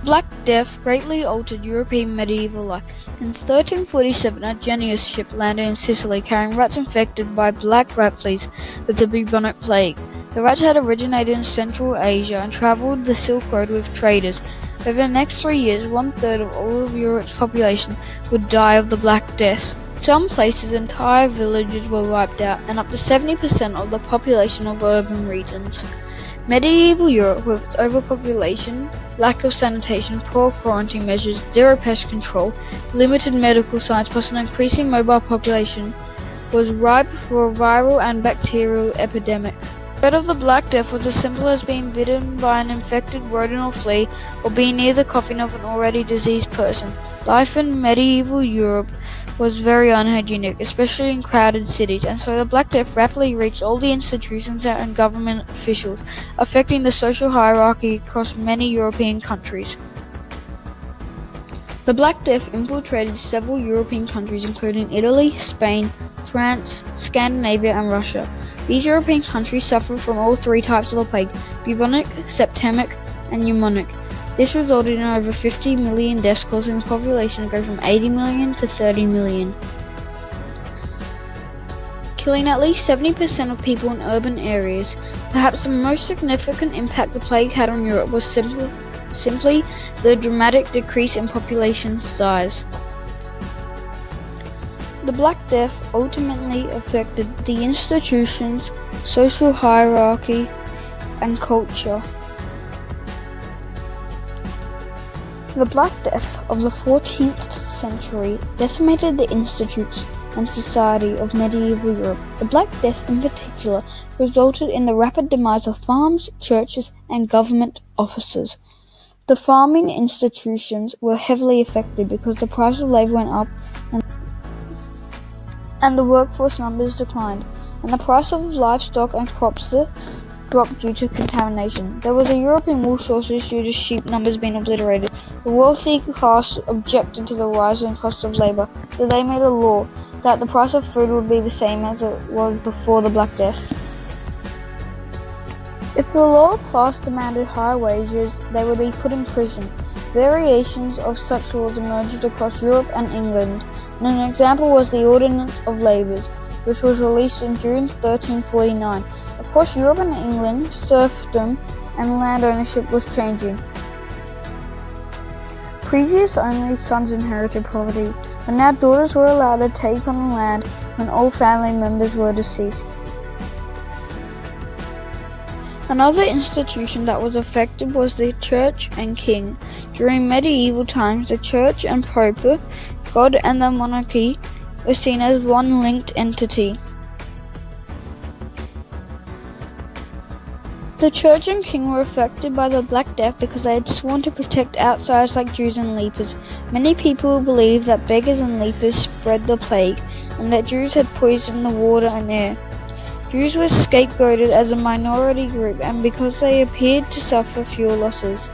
Black Death greatly altered European medieval life. In 1347, a Genius ship landed in Sicily carrying rats infected by black rat fleas with the bubonic plague. The rats had originated in Central Asia and traveled the Silk Road with traders. Over the next 3 years, 1/3 of all of Europe's population would die of the Black Death. In some places, entire villages were wiped out, and up to 70% of the population of urban regions. Medieval Europe, with its overpopulation, lack of sanitation, poor quarantine measures, zero pest control, limited medical science, plus an increasing mobile population, was ripe for a viral and bacterial epidemic. The spread of the Black Death was as simple as being bitten by an infected rodent or flea, or being near the coffin of an already diseased person. Life in medieval Europe was very unhygienic, especially in crowded cities, and so the Black Death rapidly reached all the institutions and government officials, affecting the social hierarchy across many European countries. The Black Death infiltrated several European countries including Italy, Spain, France, Scandinavia, and Russia. These European countries suffered from all three types of the plague: bubonic, septemic, and pneumonic. This resulted in over 50 million deaths, causing the population to go from 80 million to 30 million. Killing at least 70% of people in urban areas. Perhaps the most significant impact the plague had on Europe was simply the dramatic decrease in population size. The Black Death ultimately affected the institutions, social hierarchy, and culture. The Black Death of the 14th century decimated the institutes and society of medieval Europe. The Black Death in particular resulted in the rapid demise of farms, churches, and government offices. The farming institutions were heavily affected because the price of labor went up and the workforce numbers declined, and the price of livestock and crops dropped due to contamination. There was a European wool shortage due to sheep numbers being obliterated. The wealthy class objected to the rising cost of labor, so they made a law that the price of food would be the same as it was before the Black Death. If the lower class demanded higher wages, they would be put in prison. Variations of such laws emerged across Europe and England, and an example was the Ordinance of Labours, which was released in June 1349. Across Europe and England, serfdom and land ownership was changing. Previously only sons inherited property, but now daughters were allowed to take on land when all family members were deceased. Another institution that was affected was the church and king. During medieval times, the church and pope, God and the monarchy, were seen as one linked entity. The church and king were affected by the Black Death because they had sworn to protect outsiders like Jews and lepers. Many people believed that beggars and lepers spread the plague, and that Jews had poisoned the water and air. Jews were scapegoated as a minority group, and because they appeared to suffer fewer losses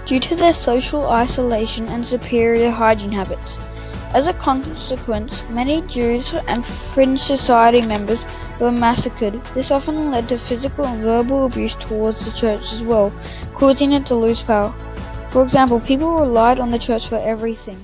due to their social isolation and superior hygiene habits. As a consequence, many Jews and fringe society members were massacred. This often led to physical and verbal abuse towards the church as well, causing it to lose power. For example, people relied on the church for everything.